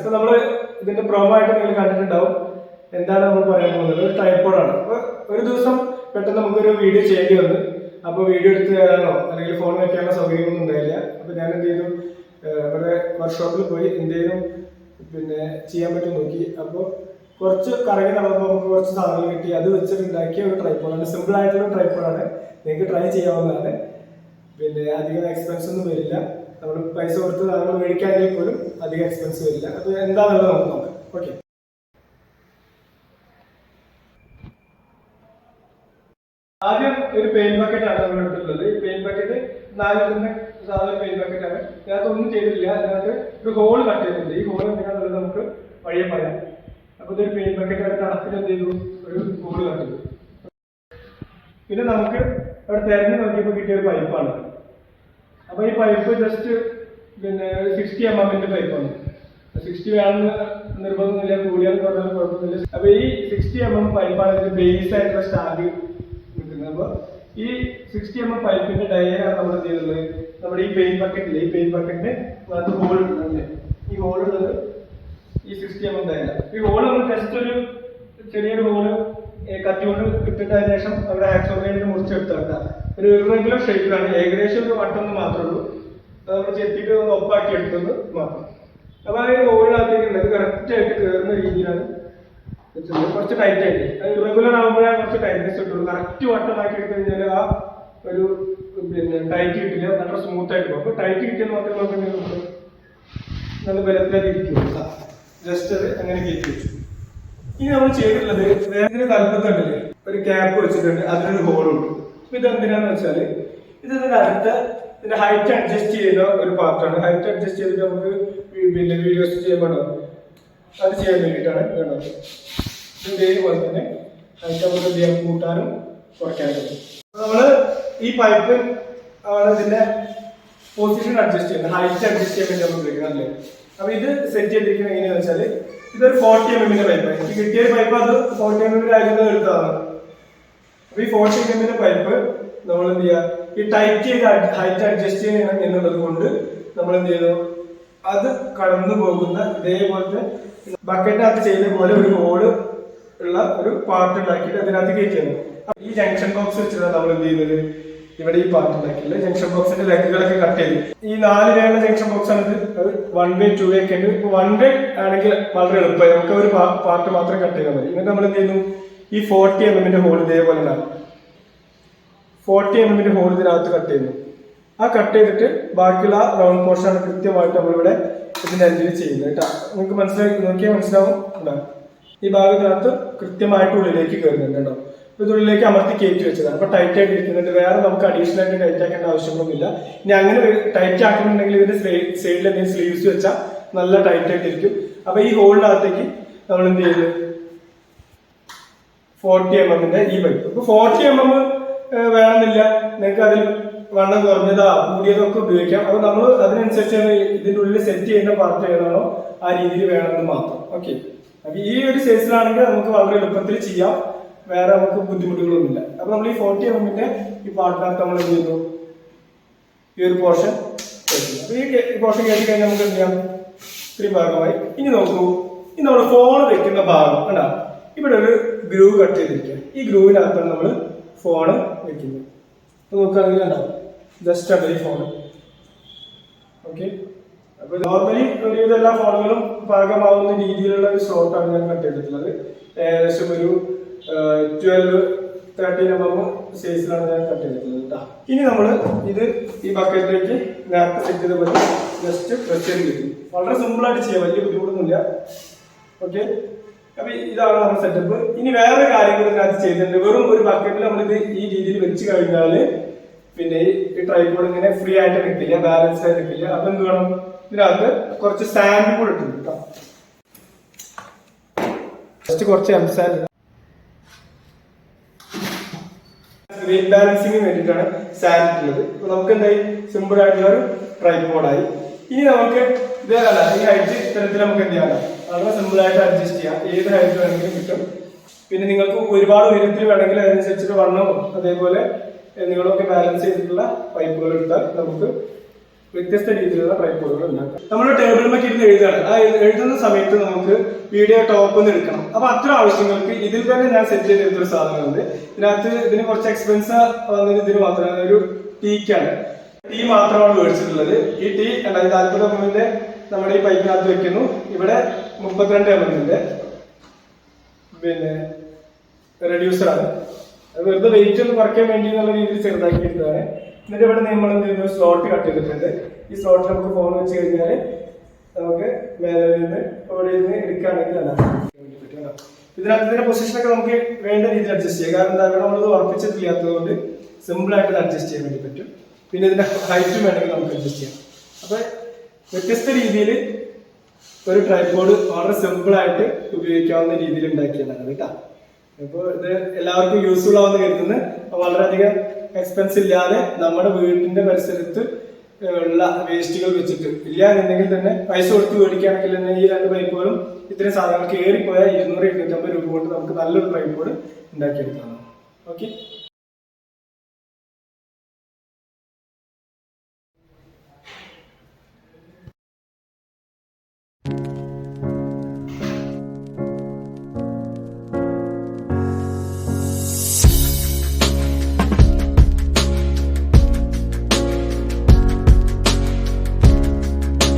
ഇപ്പൊ നമ്മള് ഇതിന്റെ പ്രൊമോ ആയിട്ട് നിങ്ങൾ കണ്ടിട്ടുണ്ടാവും. എന്താണ് നമ്മൾ പറയാൻ പോകുന്നത്? ഒരു ട്രൈപോഡാണ്. അപ്പൊ ഒരു ദിവസം പെട്ടെന്ന് നമുക്കൊരു വീഡിയോ ചെയ്യേണ്ടി വന്നു. അപ്പൊ വീഡിയോ എടുത്ത് തരാനോ അല്ലെങ്കിൽ ഫോൺ വെക്കാനോ സൗകര്യമൊന്നും ഉണ്ടായില്ല. അപ്പൊ ഞാൻ എന്ത് ചെയ്തു, ഇവിടെ വർക്ക്ഷോപ്പിൽ പോയി എന്തെങ്കിലും പിന്നെ ചെയ്യാൻ പറ്റും നോക്കി. അപ്പോൾ കുറച്ച് കറങ്ങി നടന്നപ്പോൾ നമുക്ക് കുറച്ച് സാധനങ്ങൾ കിട്ടി. അത് വെച്ചിട്ടുണ്ടാക്കിയ ഒരു ട്രൈപോഡാണ്. സിമ്പിൾ ആയിട്ടുള്ള ട്രൈപോഡാണ്. നിങ്ങൾക്ക് ട്രൈ ചെയ്യാവുന്നതാണ്. പിന്നെ അധികം എക്സ്പെൻസ് ഒന്നും വരില്ല. നമ്മൾ പൈസ കൊടുത്ത് സാധനങ്ങൾ മേടിക്കാമെങ്കിൽ പോലും അധികം എക്സ്പെൻസ് വരില്ല. അത് എന്താണെന്നുള്ളത് നമുക്ക് നോക്കാം. ഓക്കെ, ആദ്യം ഒരു പെയിന്റ് ബക്കറ്റ് ആണ് നമ്മൾ എടുത്തിട്ടുള്ളത്. ഈ പെയിന്റ് ബക്കറ്റ് 4 ലിറ്ററിന്റെ സാധാരണ പെയിന്റ് ബക്കറ്റ് ആണ്. ഇതിനകത്ത് ഒന്നും ചെയ്തിട്ടില്ല. അതിനകത്ത് ഒരു ഹോൾ കട്ട് ചെയ്തിട്ടുണ്ട്. ഈ ഹോൾ എന്തിനാന്നുള്ളത് നമുക്ക് വഴിയെ പറയാം. അപ്പൊ ഇതൊരു പെയിന്റ് ബക്കറ്റ് ആയിട്ട് കണക്കിന് എന്ത് ചെയ്തു, ഒരു ഹോൾ കട്ട് ചെയ്തു. പിന്നെ നമുക്ക് അവിടെ തിരഞ്ഞു നോക്കിയപ്പോൾ കിട്ടിയ ഒരു പൈപ്പാണ്. അപ്പൊ ഈ പൈപ്പ് ജസ്റ്റ് പിന്നെ 60 mm പൈപ്പാണ്. 60 വേണമെന്ന് നിർബന്ധമൊന്നുമില്ല, കൂടിയാൽ കുറഞ്ഞാലും കുഴപ്പമൊന്നുമില്ല. അപ്പൊ ഈ 60 mm പൈപ്പാണ് ഇതിന്റെ ബേസ് ആയിട്ടുള്ള സ്റ്റാൻഡ്. അപ്പൊ ഈ 60 mm പൈപ്പിന്റെ ഡയഗ്രാം നമ്മൾ എന്ത് ചെയ്തുള്ളത്, നമ്മുടെ ഈ പെയിന്റ് ബക്കറ്റില്, ഈ പെയിന്റ് ബക്കറ്റിന് ഹോൾ ഇടുന്നുണ്ട്. ഈ ഹോൾ ഉള്ളത് ഈ 60 mm ഡയഗ്രാം. ഈ ഹോൾ നമ്മൾ ജസ്റ്റ് ഒരു ചെറിയൊരു ഹോള് കത്തിക്കൊണ്ട് ഇട്ടിട്ട് അതിന് ശേഷം അവിടെ ആക്സോറിനെ മുറിച്ചെടുത്താൽ ഒരു ഇറഗുലർ ഷേപ്പിലാണ്. ഏകദേശം ഒരു വട്ടം മാത്രമേ ഉള്ളൂ. അത് നമ്മൾ ചെത്തിയിട്ട് ഒന്ന് ഒപ്പാക്കി എടുക്കുന്നത് മാത്രം. അപ്പൊ ആ ഹോളിനകത്തേക്ക് ഉണ്ട്, കറക്റ്റ് ആയിട്ട് കയറുന്ന രീതിയിലാണ് കുറച്ച് ടൈറ്റ് ആയിട്ട്. അത് ഇറഗുലർ ആകുമ്പോഴാണ് കുറച്ച് ടൈറ്റ്നെസ് കിട്ടുള്ളൂ. കറക്റ്റ് വട്ടമാക്കി എടുത്തു കഴിഞ്ഞാൽ ആ ഒരു പിന്നെ ടൈറ്റ് കിട്ടില്ല, നല്ല സ്മൂത്ത് ആയിട്ട് പോകും. അപ്പൊ ടൈറ്റ് കിട്ടിയാൽ മാത്രമേ നമുക്ക് നല്ല ബലത്തിലായിട്ട് ഇരിക്കും. ജസ്റ്റ് അത് അങ്ങനെ കയറ്റി വെച്ചു. ഇനി നമ്മൾ ചെയ്തിട്ടുള്ളത്, വേറെ തലപ്പത്തുണ്ടല്ലേ ഒരു ക്യാപ്പ് വെച്ചിട്ടുണ്ട്, അതിനൊരു ഹോളുണ്ട്. അപ്പൊ ഇതെന്തിനാന്ന് വെച്ചാല് ഇതിന്റെ അടുത്ത് ഇതിന്റെ ഹൈറ്റ് അഡ്ജസ്റ്റ് ചെയ്യുന്ന ഒരു പാർട്ടാണ്. ഹൈറ്റ് അഡ്ജസ്റ്റ് ചെയ്തിട്ട് നമുക്ക് പിന്നെ വീഡിയോസ് ചെയ്യുമ്പോൾ അത് ചെയ്യാൻ വേണ്ടിയിട്ടാണ് വേണ്ടത്. ഇതേപോലെ തന്നെ ഹൈറ്റ് നമുക്ക് എന്ത് ചെയ്യാൻ, കൂട്ടാനും കുറയ്ക്കാനും പറ്റും. നമ്മള് ഈ പൈപ്പ് ആണ് ഇതിന്റെ പൊസിഷൻ അഡ്ജസ്റ്റ് ചെയ്യുന്നത്, ഹൈറ്റ് അഡ്ജസ്റ്റ് ചെയ്യാൻ വേണ്ടി നമ്മൾ ഉപയോഗിക്കുന്നത് അല്ലേ. അപ്പൊ ഇത് സെറ്റ് ചെയ്തിരിക്കുന്നത് എങ്ങനെയാണെന്ന് വെച്ചാല് ഇതൊരു 40 mm പൈപ്പ്. എനിക്ക് കിട്ടിയ പൈപ്പ് അത് 40 mm ആയിരുന്നു എടുത്തതാണ്. അപ്പൊ ഈ 40 mm പൈപ്പ് നമ്മൾ എന്ത് ചെയ്യുക, ഈ ടൈറ്റ് ചെയ്ത് ഹൈറ്റ് അഡ്ജസ്റ്റ് ചെയ്യണം എന്നുള്ളത് കൊണ്ട് നമ്മൾ എന്ത് ചെയ്യുന്നു, അത് കടന്നു പോകുന്ന ഇതേപോലത്തെ ബക്കറ്റിനകത്ത് ചെയ്ത പോലെ ഒരു ഹോള് ഉള്ള ഒരു പാർട്ട് ഉണ്ടാക്കിയിട്ട് അതിനകത്ത് കയറ്റിയാണ്. ഈ ജംഗ്ഷൻ ബോക്സ് വെച്ചിട്ടാണ് നമ്മൾ എന്ത് ചെയ്യുന്നത്, ഇവിടെ ഈ പാർട്ട് ഉണ്ടാക്കിയില്ല. ജംഗ്ഷൻ ബോക്സിന്റെ ലെഗുകളൊക്കെ കട്ട് ചെയ്തു. ഈ 4 വേയുള്ള ജംഗ്ഷൻ ബോക്സ് ആണ് ഇത്. അത് 1 way 2 way ഒക്കെ ഉണ്ട്. ഇപ്പൊ 1 way ആണെങ്കിൽ വളരെ എളുപ്പമായി, നമുക്ക് ഒരു പാർട്ട് മാത്രം കട്ട് ചെയ്താൽ മതി. എന്നിട്ട് നമ്മൾ എന്ത് ചെയ്യുന്നു, ഈ 40 mm ഹോൾ ഇതേപോലെ ഉണ്ടാകും. 40 mm ഹോൾ ഇതിനകത്ത് കട്ട് ചെയ്യുന്നു. ആ കട്ട് ചെയ്തിട്ട് ബാക്കിയുള്ള റൗണ്ട് പോർഷൻ ആണ് കൃത്യമായിട്ട് നമ്മളിവിടെ ഇതിന്റെ അഞ്ചിൽ ചെയ്യുന്നത് കേട്ടോ. നിങ്ങൾക്ക് നോക്കിയാൽ മനസ്സിലാവും. ഈ ഭാഗത്തിനകത്ത് കൃത്യമായിട്ട് ഉള്ളിലേക്ക് കയറുന്നുണ്ട് കേട്ടോ. ഇതിനുള്ളിലേക്ക് അമർത്തി കയറ്റി വെച്ചതാണ്. അപ്പൊ ടൈറ്റ് ആയിട്ട് ഇരിക്കുന്നുണ്ട്. വേറെ നമുക്ക് അഡീഷണൽ ആയിട്ട് ടൈറ്റ് ആക്കേണ്ട ആവശ്യമൊന്നുമില്ല. ഇനി അങ്ങനെ ടൈറ്റ് ആക്കുന്നുണ്ടെങ്കിൽ ഇതിന്റെ സൈഡിൽ എന്തെങ്കിലും സ്ലീവ്സ് വെച്ചാൽ നല്ല ടൈറ്റ് ആയിട്ട് ഇരിക്കും. അപ്പൊ ഈ ഹോളിനകത്തേക്ക് നമ്മൾ എന്ത് ചെയ്യുന്നത്, 40 mm ഈ പൈപ്പ്. ഇപ്പൊ 40 mm വേണമെന്നില്ല, നിങ്ങൾക്ക് അതിൽ വണ്ണം കുറഞ്ഞതാ കൂടിയതൊക്കെ ഉപയോഗിക്കാം. അപ്പൊ നമ്മൾ അതിനനുസരിച്ച് ഇതിന്റെ ഉള്ളിൽ സെറ്റ് ചെയ്യുന്ന പാർട്ട് ഏതാണോ ആ രീതിയിൽ വേണമെന്ന് മാത്രം. ഓക്കെ, അപ്പൊ ഈ ഒരു സൈസിലാണെങ്കിൽ നമുക്ക് വളരെ എളുപ്പത്തിൽ ചെയ്യാം, വേറെ നമുക്ക് ബുദ്ധിമുട്ടുകളൊന്നുമില്ല. അപ്പൊ നമ്മൾ ഈ 40 mm ഈ പാർട്ടിനകത്ത് നമ്മൾ എന്ത് ചെയ്യുന്നു, ഈ ഒരു പോർഷൻ അപ്പൊ ഈ പോർഷൻ കയറ്റി കഴിഞ്ഞാൽ നമുക്ക് എന്ത് ചെയ്യാം, ഇത്രയും ഭാഗമായി. ഇനി നോക്കൂ, ഇനി നമ്മൾ ഫോൺ വെക്കുന്ന ഭാഗം കണ്ടാ, ഇവിടെ ഒരു ഗ്രൂവ് കട്ട് ചെയ്തിരിക്കുക. ഈ ഗ്രൂവിനകത്താണ് നമ്മൾ ഫോണ് വെക്കുന്നത്. അപ്പൊ നോക്കുകയാണെങ്കിൽ ഉണ്ടാവും ജസ്റ്റ് ഉണ്ട് ഈ ഫോണ്. ഓക്കെ, അപ്പൊ നോർമലി ഒരുവിധ എല്ലാ ഫോണുകളും പാകമാവുന്ന രീതിയിലുള്ള ഒരു സ്ലോട്ടാണ് ഞാൻ കട്ട് ചെയ്തിട്ടുള്ളത്. ഏകദേശം ഒരു 12-13 mm സൈസിലാണ് ഞാൻ കട്ട് ചെയ്തിട്ടുള്ളത് കേട്ടോ. ഇനി നമ്മൾ ഇത് ഈ ബക്കറ്റിലേക്ക് നേരത്തെ സെറ്റ് ചെയ്ത പോലെ ജസ്റ്റ് പ്രസ് ചെയ്ത് കിട്ടും. വളരെ സിമ്പിൾ ആയിട്ട് ചെയ്യാം, വലിയ ബുദ്ധിമുട്ടൊന്നുമില്ല. ഓക്കെ, അപ്പൊ ഇതാണ് നമ്മുടെ സെറ്റപ്പ്. ഇനി വേറെ കാര്യങ്ങൾ ഇതിനകത്ത് ചെയ്തിട്ടുണ്ട്. വെറും ഒരു ബക്കറ്റിൽ നമ്മളിത് ഈ രീതിയിൽ വെച്ച് കഴിഞ്ഞാല് പിന്നെ ഈ ട്രൈപോഡ് ഇങ്ങനെ ഫ്രീ ആയിട്ട് നിൽക്കില്ല, ബാലൻസ് ആയിട്ട് നിൽക്കില്ല. അപ്പൊ എന്ത് വേണം, ഇതിനകത്ത് കുറച്ച് സാൻഡ് കൂടെ ഇട്ടുണ്ട് കേട്ടോ. ജസ്റ്റ് കുറച്ച് എംസാൻഡ് വെയിറ്റ് ബാലൻസിങ്ങിന് വേണ്ടിയിട്ടാണ് സാൻഡ് ഇട്ടുള്ളത്. അപ്പൊ നമുക്ക് എന്തായി, സിമ്പിൾ ആയിട്ടുള്ള ഒരു ട്രൈപോഡായി. ഇനി നമുക്ക് ഇതല്ല, ഈ ഹൈറ്റ് ഇത്തരത്തിൽ നമുക്ക് എന്ത് ചെയ്യാം, വളരെ സിമ്പിൾ ആയിട്ട് അഡ്ജസ്റ്റ് ചെയ്യാം. ഏത് ഹൈറ്റ് വേണമെങ്കിലും കിട്ടും. പിന്നെ നിങ്ങൾക്ക് ഒരുപാട് ഉയരത്തിൽ വേണമെങ്കിൽ അതിനനുസരിച്ചിട്ട് വണ്ണവും അതേപോലെ നിങ്ങളൊക്കെ ബാലൻസ് ചെയ്തിട്ടുള്ള പൈപ്പുകൾ എടുത്താൽ നമുക്ക് വ്യത്യസ്ത രീതിയിലുള്ള ട്രൈപോഡുകൾ ഉണ്ടാക്കാം. നമ്മൾ ടേബിളിലേക്ക് ഇരുന്ന് എഴുതുകയാണ്. ആ എഴുതുന്ന സമയത്ത് നമുക്ക് വീഡിയോ ടോപ്പിൽ നിന്ന് എടുക്കണം. അപ്പൊ അത്തരം ആവശ്യങ്ങൾക്ക് ഇതിൽ തന്നെ ഞാൻ സെറ്റ് ചെയ്തെടുത്തൊരു സാധനമുണ്ട്. ഇതിന് കുറച്ച് എക്സ്പെൻസ് വന്നത് ഇതിന് മാത്രമാണ്, ഒരു ടീക്കാണ്. ടീ മാത്രമാണ് മേടിച്ചിട്ടുള്ളത്. ഈ ടീ 40 mm നമ്മുടെ ഈ പൈപ്പിനകത്ത് വെക്കുന്നു. ഇവിടെ 32 mm പിന്നെ റെഡ്യൂസറാണ്. അത് വെറുതെ വെയിറ്റ് ഒന്ന് കുറയ്ക്കാൻ വേണ്ടി എന്നുള്ള രീതിയിൽ ചെറുതാക്കി എടുത്തതാണ്. എന്നിട്ട് ഇവിടെ നമ്മൾ എന്ത് ചെയ്യുന്നു, സ്ലോട്ട് കട്ട് ചെയ്തിട്ടുണ്ട്. ഈ സ്ലോട്ടിൽ നമുക്ക് ഫോൺ വെച്ച് കഴിഞ്ഞാൽ നമുക്ക് മേലെ നിന്ന് ഇവിടെ നിന്ന് എടുക്കുകയാണെങ്കിൽ ഇതിനകത്ത് ഇതിന്റെ പൊസിഷനൊക്കെ നമുക്ക് വേണ്ട രീതിയിൽ അഡ്ജസ്റ്റ് ചെയ്യാം. കാരണം എന്താ, നമ്മളത് ഉറപ്പിച്ചിട്ടില്ലാത്തത് കൊണ്ട് സിമ്പിൾ ആയിട്ട് അഡ്ജസ്റ്റ് ചെയ്യാൻ വേണ്ടി പറ്റും. പിന്നെ ഇതിന്റെ ഹൈറ്റും വേണമെങ്കിൽ നമുക്ക് അഡ്ജസ്റ്റ് ചെയ്യാം. അപ്പൊ വ്യത്യസ്ത രീതിയിൽ ഒരു ട്രൈപോഡ് വളരെ സിമ്പിൾ ആയിട്ട് ഉപയോഗിക്കാവുന്ന രീതിയിൽ ഉണ്ടാക്കിയതാണ് കേട്ടോ. അപ്പോൾ ഇത് എല്ലാവർക്കും യൂസ്ഫുൾ ആവുന്ന കരുതുന്നത്. വളരെയധികം എക്സ്പെൻസ് ഇല്ലാതെ നമ്മുടെ വീടിന്റെ പരിസരത്ത് ഉള്ള വേസ്റ്റുകൾ വെച്ചിട്ട് ഇല്ല എന്നുണ്ടെങ്കിൽ തന്നെ പൈസ കൊടുത്ത് മേടിക്കുകയാണെങ്കിൽ തന്നെ ഈ 2 പൈപ്പുകളും ഇത്രയും സാധനങ്ങൾക്ക് ഏറിപ്പോയാൽ 200-250 രൂപ കൊണ്ട് നമുക്ക് നല്ലൊരു ട്രൈപോഡ് ഉണ്ടാക്കിയെടുക്കാം. ഓക്കെ.